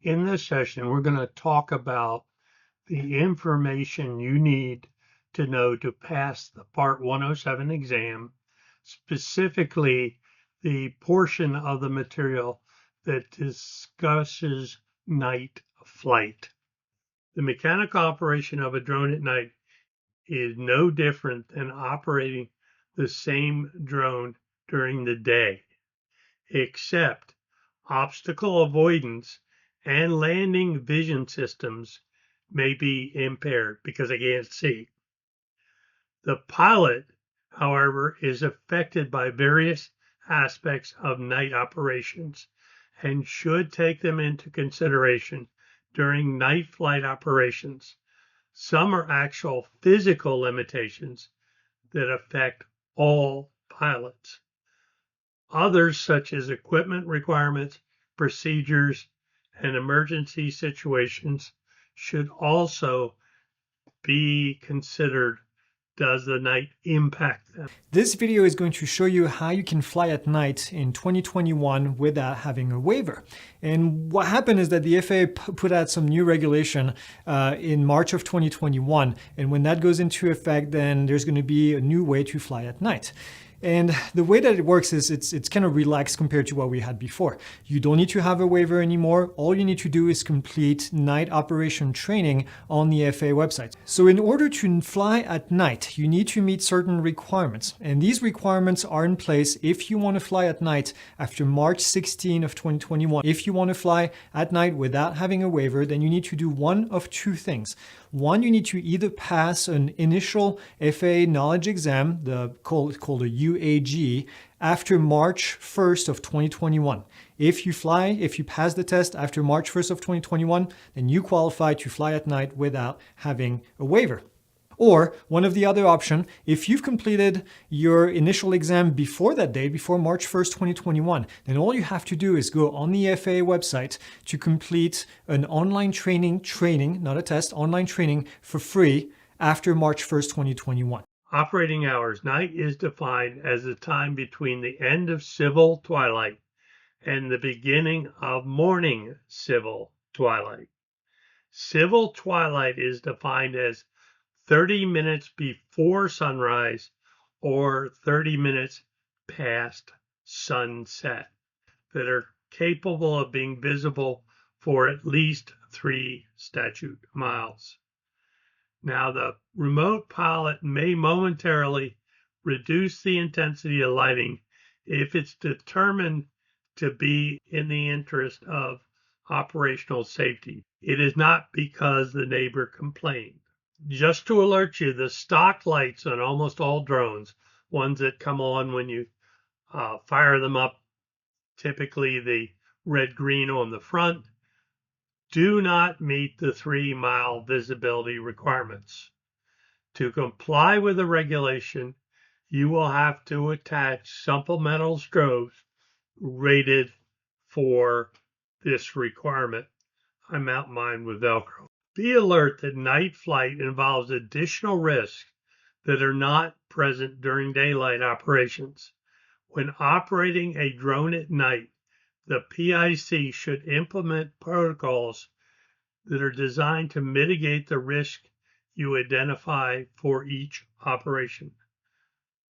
In this session, we're going to talk about the information you need to know to pass the Part 107 exam, specifically the portion of the material that discusses night flight. The mechanical operation of a drone at night is no different than operating the same drone during the day, except obstacle avoidance and landing vision systems may be impaired because they can't see. The pilot, however, is affected by various aspects of night operations and should take them into consideration during night flight operations. Some are actual physical limitations that affect all pilots. Others, such as equipment requirements, procedures, and emergency situations, should also be considered. Does the night impact them? This video is going to show you how you can fly at night in 2021 without having a waiver. And what happened is that the FAA put out some new regulation in March of 2021. And when that goes into effect, then there's going to be a new way to fly at night. And the way that it works is it's kind of relaxed compared to what we had before. You don't need to have a waiver anymore. All you need to do is complete night operation training on the FAA website. So in order to fly at night, you need to meet certain requirements. And these requirements are in place if you want to fly at night after March 16 of 2021. If you want to fly at night without having a waiver, then you need to do one of two things. One, you need to either pass an initial FAA knowledge exam, called a UAG, after March 1st of 2021. If you pass the test after March 1st of 2021, then you qualify to fly at night without having a waiver. Or one of the other option, if you've completed your initial exam before that date, before March 1st, 2021, then all you have to do is go on the FAA website to complete an online training, not a test, online training for free after March 1st, 2021. Operating hours. Night is defined as the time between the end of civil twilight and the beginning of morning civil twilight. Civil twilight is defined as 30 minutes before sunrise or 30 minutes past sunset that are capable of being visible for at least 3 statute miles. Now, the remote pilot may momentarily reduce the intensity of lighting if it's determined to be in the interest of operational safety. It is not because the neighbor complained. Just to alert you, the stock lights on almost all drones, ones that come on when you fire them up, typically the red-green on the front, do not meet the 3-mile visibility requirements. To comply with the regulation, you will have to attach supplemental strobes rated for this requirement. I mount mine with Velcro. Be alert that night flight involves additional risks that are not present during daylight operations. When operating a drone at night, the PIC should implement protocols that are designed to mitigate the risk you identify for each operation.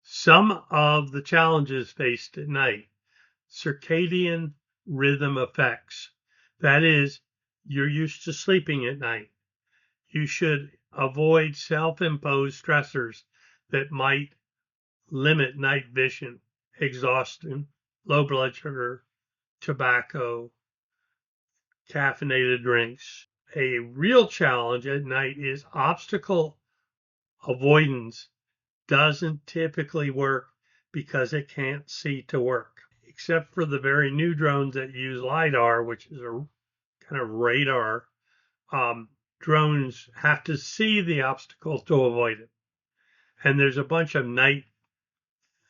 Some of the challenges faced at night: circadian rhythm effects. That is, you're used to sleeping at night. You should avoid self-imposed stressors that might limit night vision, exhaustion, low blood sugar, tobacco, caffeinated drinks. A real challenge at night is obstacle avoidance doesn't typically work because it can't see to work, except for the very new drones that use LiDAR, which is a kind of radar. Drones have to see the obstacle to avoid it. And there's a bunch of night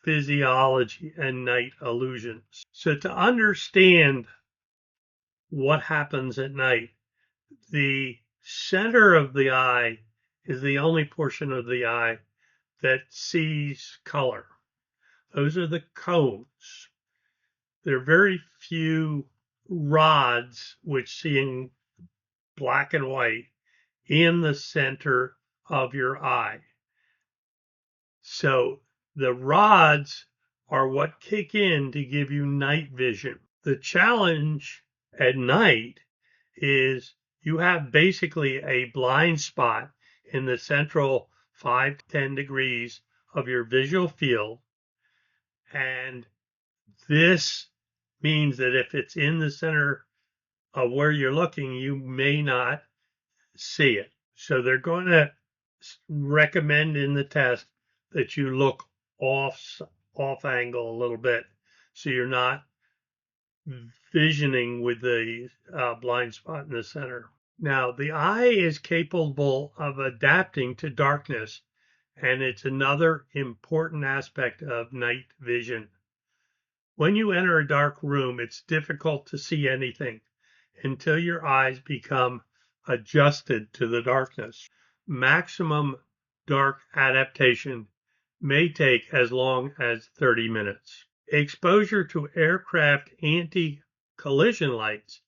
physiology and night illusions. So to understand what happens at night, the center of the eye is the only portion of the eye that sees color. Those are the cones. There are very few rods which see in black and white in the center of your eye. So the rods are what kick in to give you night vision. The challenge at night is you have basically a blind spot in the central 5 to 10 degrees of your visual field. And this means that if it's in the center of where you're looking, you may not see it. So they're going to recommend in the test that you look off angle a little bit so you're not visioning with the blind spot in the center. Now, the eye is capable of adapting to darkness, and it's another important aspect of night vision. When you enter a dark room, it's difficult to see anything until your eyes become adjusted to the darkness. Maximum dark adaptation may take as long as 30 minutes. Exposure to aircraft anti-collision lights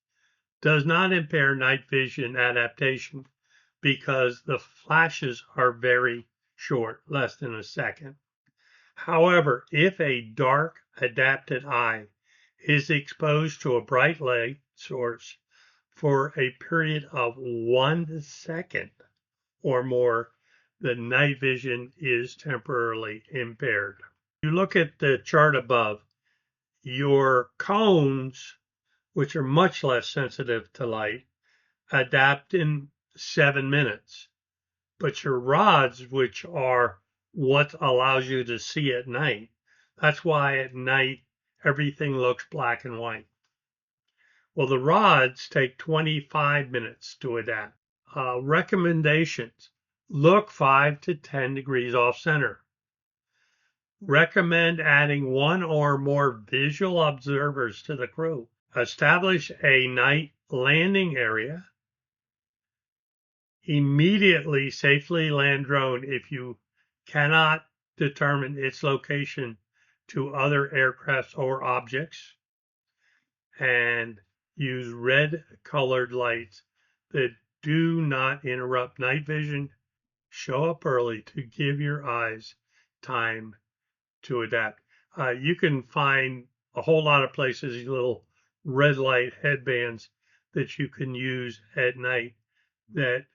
does not impair night vision adaptation because the flashes are very short, less than a second. However, if a dark adapted eye is exposed to a bright light source for a period of 1 second or more, the night vision is temporarily impaired. You look at the chart above, your cones, which are much less sensitive to light, adapt in 7 minutes. But your rods, which are what allows you to see at night, that's why at night everything looks black and white. Well, the rods take 25 minutes to adapt. Recommendations: look 5 to 10 degrees off center. Recommend adding 1 or more visual observers to the crew. Establish a night landing area. Immediately safely land drone if you cannot determine its location to other aircrafts or objects. And use red colored lights that do not interrupt night vision. Show up early to give your eyes time to adapt. You can find a whole lot of places these little red light headbands that you can use at night that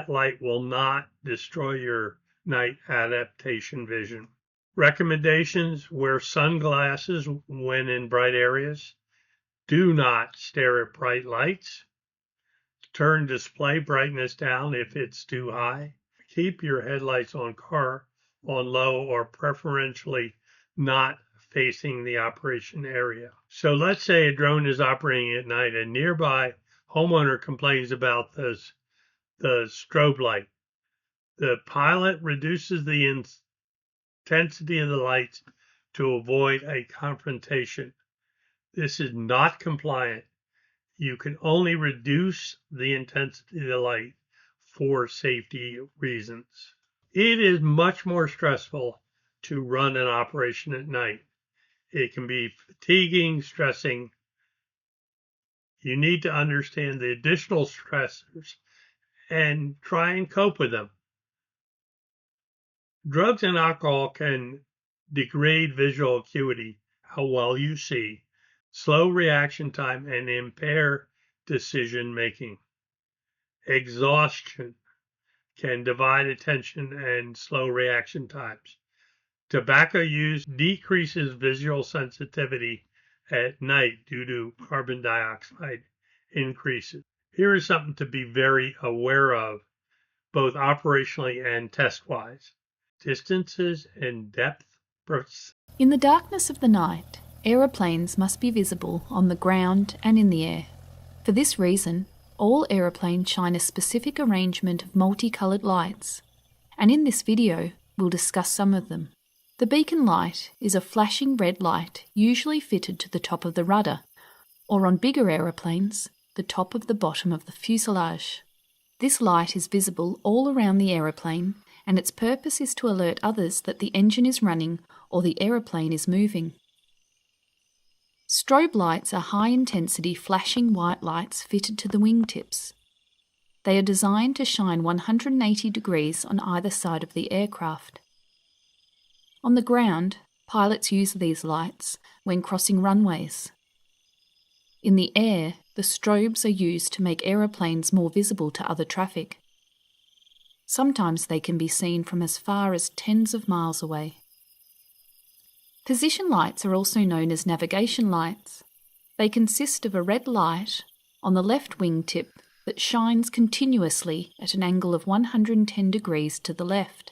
light will not destroy your night adaptation vision. Recommendations: wear sunglasses when in bright areas. Do not stare at bright lights. Turn display brightness down if it's too high. Keep your headlights on low or preferentially not facing the operation area. So let's say a drone is operating at night and nearby homeowner complains about the strobe light. The pilot reduces the intensity of the lights to avoid a confrontation. This is not compliant. You can only reduce the intensity of the light for safety reasons. It is much more stressful to run an operation at night. It can be fatiguing, stressing. You need to understand the additional stressors and try and cope with them. Drugs and alcohol can degrade visual acuity, how well you see, slow reaction time, and impair decision making. Exhaustion can divide attention and slow reaction times. Tobacco use decreases visual sensitivity at night due to carbon dioxide increases. Here is something to be very aware of, both operationally and test-wise. Distances and depth. In the darkness of the night, aeroplanes must be visible on the ground and in the air. For this reason, all aeroplanes shine a specific arrangement of multicoloured lights, and in this video we'll discuss some of them. The beacon light is a flashing red light usually fitted to the top of the rudder, or on bigger aeroplanes, the top of the bottom of the fuselage. This light is visible all around the aeroplane, and its purpose is to alert others that the engine is running or the aeroplane is moving. Strobe lights are high-intensity flashing white lights fitted to the wingtips. They are designed to shine 180 degrees on either side of the aircraft. On the ground, pilots use these lights when crossing runways. In the air, the strobes are used to make aeroplanes more visible to other traffic. Sometimes they can be seen from as far as tens of miles away. Position lights are also known as navigation lights. They consist of a red light on the left wingtip that shines continuously at an angle of 110 degrees to the left.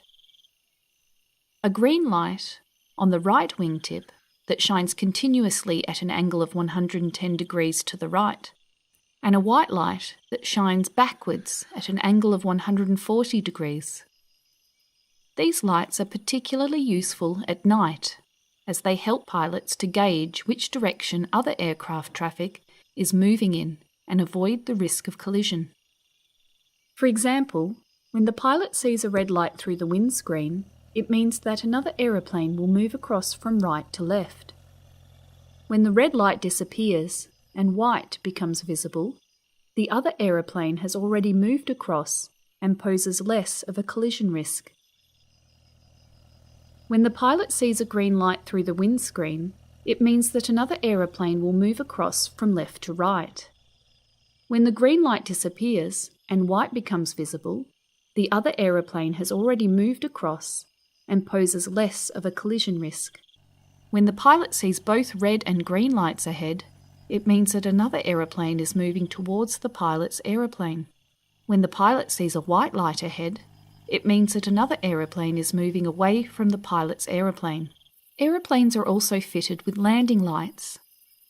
A green light on the right wingtip that shines continuously at an angle of 110 degrees to the right, and a white light that shines backwards at an angle of 140 degrees. These lights are particularly useful at night, as they help pilots to gauge which direction other aircraft traffic is moving in and avoid the risk of collision. For example, when the pilot sees a red light through the windscreen, it means that another aeroplane will move across from right to left. When the red light disappears and white becomes visible, the other aeroplane has already moved across and poses less of a collision risk. When the pilot sees a green light through the windscreen, it means that another aeroplane will move across from left to right. When the green light disappears and white becomes visible, the other aeroplane has already moved across and poses less of a collision risk. When the pilot sees both red and green lights ahead, it means that another aeroplane is moving towards the pilot's aeroplane. When the pilot sees a white light ahead, it means that another aeroplane is moving away from the pilot's aeroplane. Aeroplanes are also fitted with landing lights,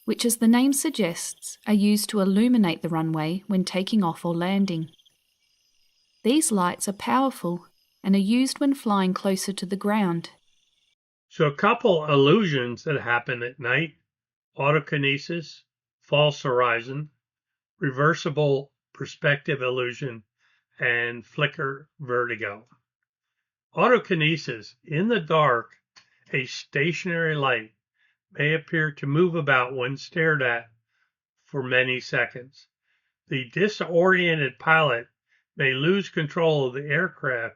which, as the name suggests, are used to illuminate the runway when taking off or landing. These lights are powerful and are used when flying closer to the ground. So a couple illusions that happen at night: autokinesis, false horizon, reversible perspective illusion, and flicker vertigo. Autokinesis: in the dark, a stationary light may appear to move about when stared at for many seconds. The disoriented pilot may lose control of the aircraft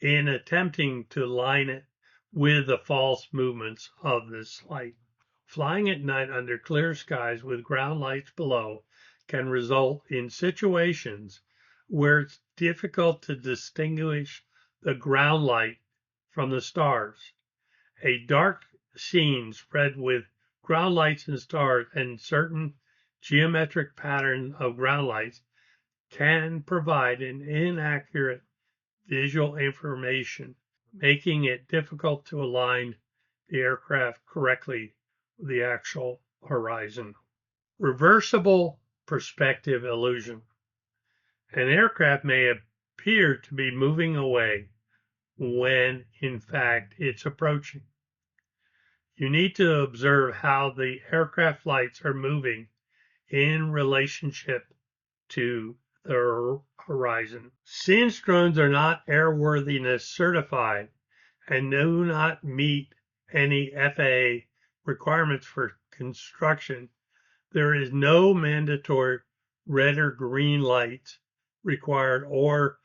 in attempting to line it with the false movements of this light. Flying at night under clear skies with ground lights below can result in situations where it's difficult to distinguish the ground light from the stars. A dark scene spread with ground lights and stars and certain geometric pattern of ground lights can provide an inaccurate visual information, making it difficult to align the aircraft correctly with the actual horizon. Reversible perspective illusion. An aircraft may appear to be moving away when in fact it's approaching. You need to observe how the aircraft lights are moving in relationship to the horizon. Since drones are not airworthiness certified and do not meet any FAA requirements for construction, there is no mandatory red or green lights required, or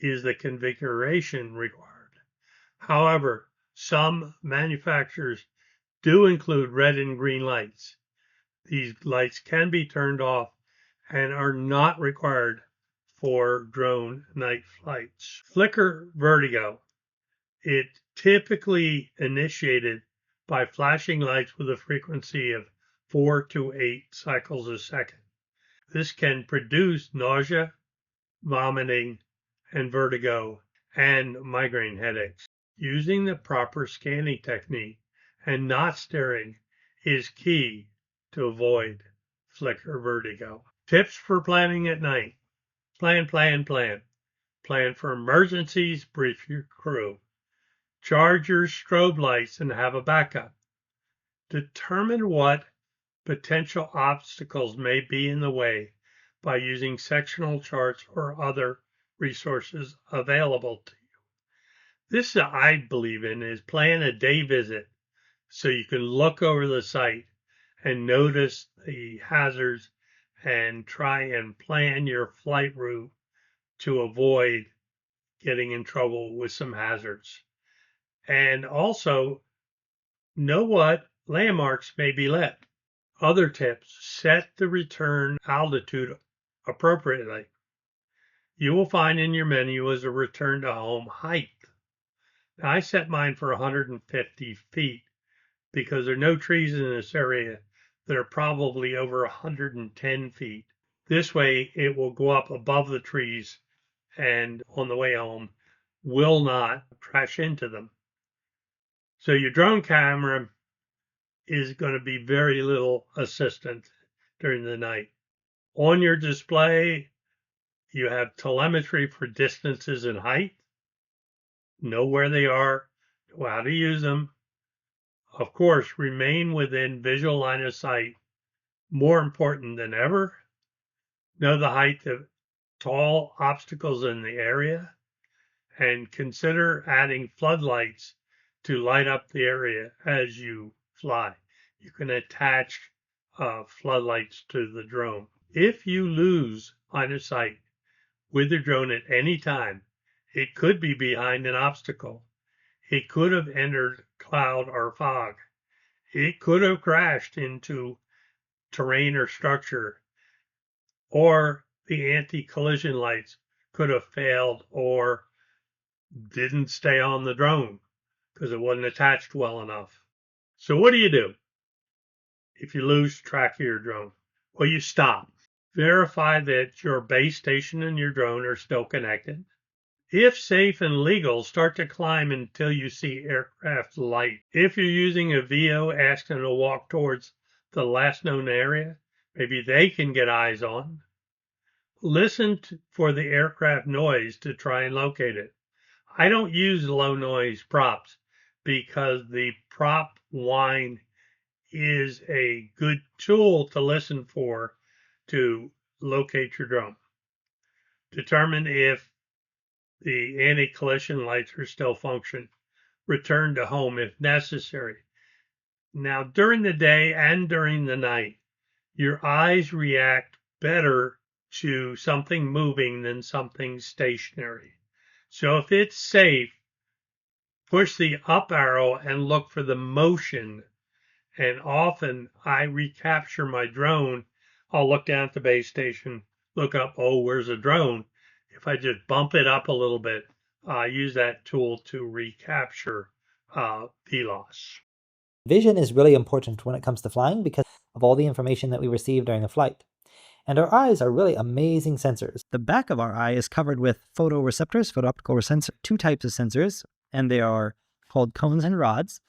is the configuration required. However, some manufacturers do include red and green lights. These lights can be turned off and are not required for drone night flights. Flicker vertigo. It's typically initiated by flashing lights with a frequency of 4 to 8 cycles a second. This can produce nausea, vomiting, and vertigo, and migraine headaches. Using the proper scanning technique and not staring is key to avoid flicker vertigo. Tips for planning at night. Plan. Plan for emergencies, brief your crew. Charge your strobe lights and have a backup. Determine what potential obstacles may be in the way by using sectional charts or other resources available to you. This I believe in is plan a day visit so you can look over the site and notice the hazards and try and plan your flight route to avoid getting in trouble with some hazards. And also know what landmarks may be lit. Other tips: set the return altitude appropriately. You will find in your menu is a return to home height. Now, I set mine for 150 feet because there are no trees in this area that are probably over 110 feet. This way it will go up above the trees and on the way home will not crash into them. So your drone camera is going to be very little assistant during the night. On your display, you have telemetry for distances and height. Know where they are, know how to use them. Of course, remain within visual line of sight, more important than ever. Know the height of tall obstacles in the area, and consider adding floodlights to light up the area as you fly. You can attach floodlights to the drone. If you lose line of sight with your drone at any time, it could be behind an obstacle. It could have entered cloud or fog. It could have crashed into terrain or structure, or the anti-collision lights could have failed or didn't stay on the drone because it wasn't attached well enough. So what do you do if you lose track of your drone? Well, you stop. Verify that your base station and your drone are still connected. If safe and legal, start to climb until you see aircraft light. If you're using a VO, ask them to walk towards the last known area. Maybe they can get eyes on. Listen for the aircraft noise to try and locate it. I don't use low noise props because the prop whine is a good tool to listen for to locate your drone. Determine if the anti-collision lights are still functioning. Return to home if necessary. Now, during the day and during the night, your eyes react better to something moving than something stationary. So if it's safe, push the up arrow and look for the motion. And often I recapture my drone. I'll look down at the base station, look up, oh, where's a drone? If I just bump it up a little bit, I use that tool to recapture VLOS. Vision is really important when it comes to flying because of all the information that we receive during a flight. And our eyes are really amazing sensors. The back of our eye is covered with photoreceptors, photooptical sensors, two types of sensors, and they are called cones and rods.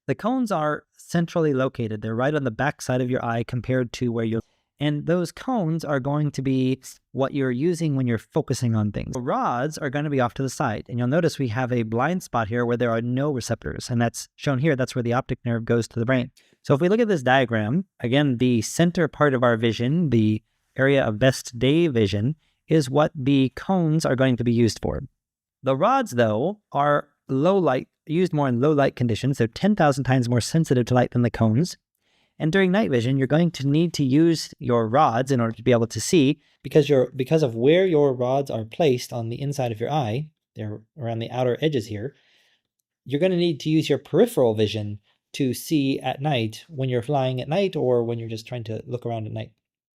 The cones are centrally located. They're right on the back side of your eye compared to where you're... And those cones are going to be what you're using when you're focusing on things. The rods are going to be off to the side. And you'll notice we have a blind spot here where there are no receptors. And that's shown here. That's where the optic nerve goes to the brain. So if we look at this diagram, again, the center part of our vision, the area of best day vision, is what the cones are going to be used for. The rods, though, are low light, used more in low light conditions. They're 10,000 times more sensitive to light than the cones. And during night vision, you're going to need to use your rods in order to be able to see because of where your rods are placed on the inside of your eye, they're around the outer edges here, you're going to need to use your peripheral vision to see at night when you're flying at night or when you're just trying to look around at night.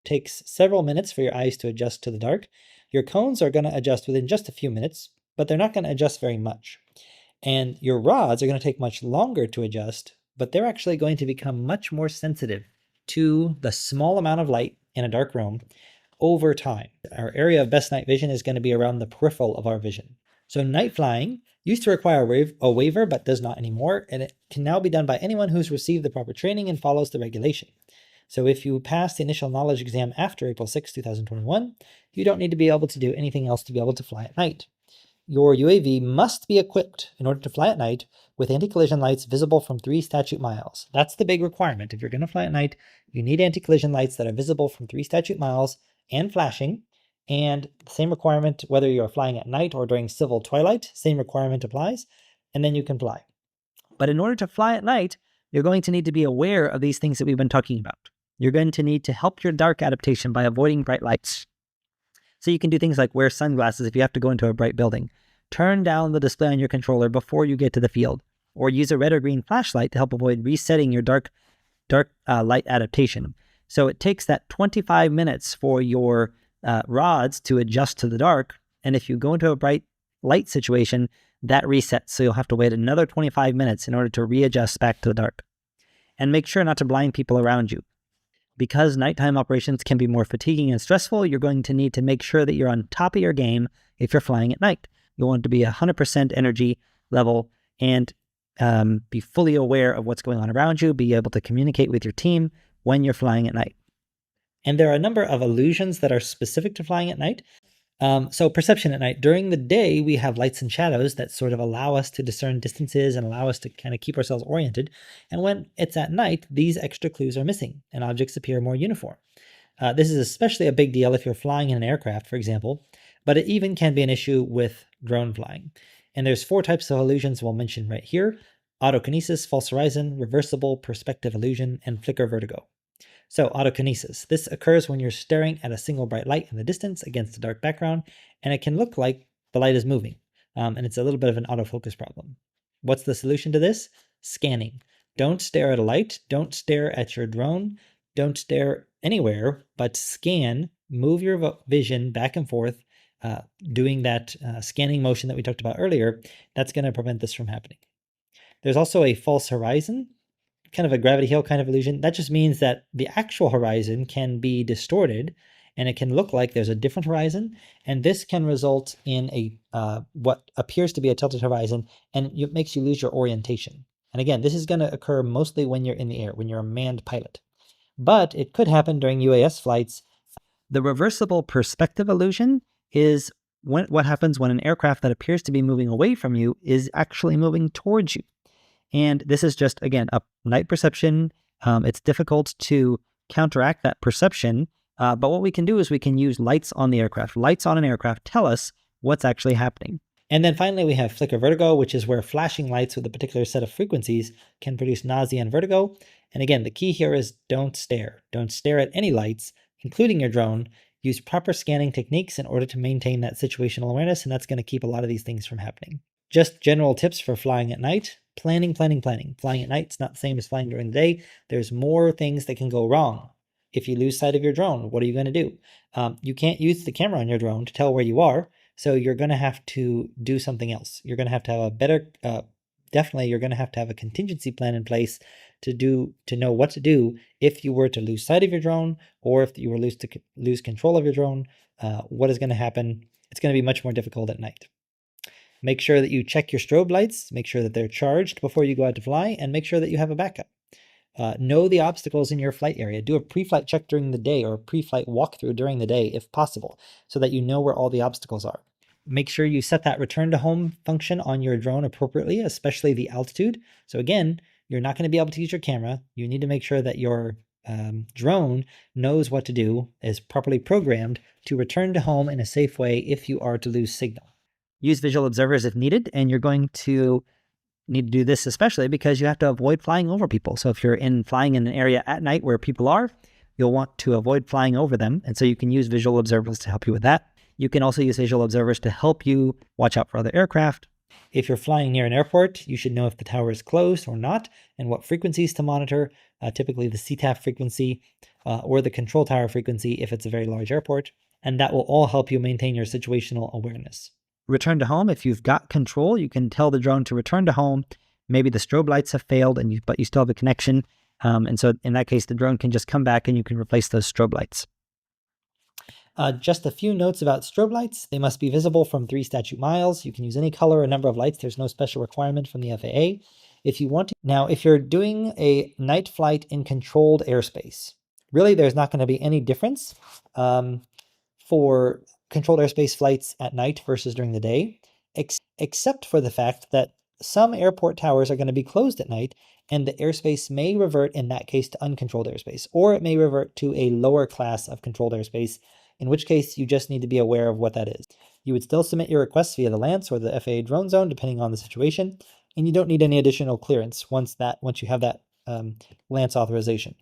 It takes several minutes for your eyes to adjust to the dark. Your cones are going to adjust within just a few minutes, but they're not going to adjust very much. And your rods are going to take much longer to adjust, but they're actually going to become much more sensitive to the small amount of light in a dark room over time. Our area of best night vision is going to be around the peripheral of our vision. So night flying used to require a waiver, but does not anymore, and it can now be done by anyone who's received the proper training and follows the regulation. So if you pass the initial knowledge exam after April 6, 2021, you don't need to be able to do anything else to be able to fly at night. Your UAV must be equipped in order to fly at night with anti-collision lights visible from 3 statute miles. That's the big requirement. If you're going to fly at night, you need anti-collision lights that are visible from 3 statute miles and flashing. And the same requirement, whether you're flying at night or during civil twilight, same requirement applies, and then you can fly. But in order to fly at night, you're going to need to be aware of these things that we've been talking about. You're going to need to help your dark adaptation by avoiding bright lights. So you can do things like wear sunglasses if you have to go into a bright building. Turn down the display on your controller before you get to the field, or use a red or green flashlight to help avoid resetting your dark light adaptation. So it takes that 25 minutes for your rods to adjust to the dark, and if you go into a bright light situation, that resets, so you'll have to wait another 25 minutes in order to readjust back to the dark. And make sure not to blind people around you. Because nighttime operations can be more fatiguing and stressful, you're going to need to make sure that you're on top of your game if you're flying at night. You'll want to be 100% energy level and be fully aware of what's going on around you, be able to communicate with your team when you're flying at night. And there are a number of illusions that are specific to flying at night. So perception at night. During the day, we have lights and shadows that sort of allow us to discern distances and allow us to kind of keep ourselves oriented. And when it's at night, these extra clues are missing and objects appear more uniform. This is especially a big deal if you're flying in an aircraft, for example, but it even can be an issue with drone flying. And there's 4 types of illusions we'll mention right here: autokinesis, false horizon, reversible perspective illusion, and flicker vertigo. So autokinesis. This occurs when you're staring at a single bright light in the distance against a dark background, and it can look like the light is moving, and it's a little bit of an autofocus problem. What's the solution to this? Scanning. Don't stare at a light, don't stare at your drone, don't stare anywhere, but scan, move your vision back and forth, doing that scanning motion that we talked about earlier. That's going to prevent this from happening. There's also a false horizon, kind of a gravity hill kind of illusion. That just means that the actual horizon can be distorted and it can look like there's a different horizon, and this can result in a what appears to be a tilted horizon, and it makes you lose your orientation. And again, this is going to occur mostly when you're in the air, when you're a manned pilot, but it could happen during UAS flights. The reversible perspective illusion is what happens when an aircraft that appears to be moving away from you is actually moving towards you. And this is just, again, a night perception. It's difficult to counteract that perception, but what we can do is we can use lights on the aircraft. Lights on an aircraft tell us what's actually happening. And then finally, we have flicker vertigo, which is where flashing lights with a particular set of frequencies can produce nausea and vertigo. And again, the key here is don't stare. Don't stare at any lights, including your drone. Use proper scanning techniques in order to maintain that situational awareness, and that's going to keep a lot of these things from happening. Just general tips for flying at night. Planning. Flying at night is not the same as flying during the day. There's more things that can go wrong. If you lose sight of your drone, what are you going to do? You can't use the camera on your drone to tell where you are, so you're going to have to do something else. You're going to have a better, definitely you're going to have a contingency plan in place to know what to do if you were to lose sight of your drone, or if you were to lose control of your drone. What is going to happen? It's going to be much more difficult at night. Make sure that you check your strobe lights, make sure that they're charged before you go out to fly, and make sure that you have a backup. Know the obstacles in your flight area. Do a pre-flight check during the day, or a pre-flight walkthrough during the day if possible, so that you know where all the obstacles are. Make sure you set that return to home function on your drone appropriately, especially the altitude. So again, you're not going to be able to use your camera. You need to make sure that your drone knows what to do, is properly programmed to return to home in a safe way if you are to lose signal. Use visual observers if needed, and you're going to need to do this especially because you have to avoid flying over people. So if you're flying in an area at night where people are, you'll want to avoid flying over them, and so you can use visual observers to help you with that. You can also use visual observers to help you watch out for other aircraft. If you're flying near an airport, you should know if the tower is closed or not, and what frequencies to monitor, typically the CTAF frequency or the control tower frequency if it's a very large airport, and that will all help you maintain your situational awareness. Return to home. If you've got control, you can tell the drone to return to home. Maybe the strobe lights have failed, but you still have a connection. And so in that case, the drone can just come back and you can replace those strobe lights. Just a few notes about strobe lights. They must be visible from 3 statute miles. You can use any color or number of lights. There's no special requirement from the FAA. If you want to. Now, if you're doing a night flight in controlled airspace, really there's not going to be any difference for controlled airspace flights at night versus during the day, except for the fact that some airport towers are going to be closed at night, and the airspace may revert in that case to uncontrolled airspace, or it may revert to a lower class of controlled airspace, in which case you just need to be aware of what that is. You would still submit your requests via the LANC or the FAA drone zone, depending on the situation, and you don't need any additional clearance once you have that Lance authorization.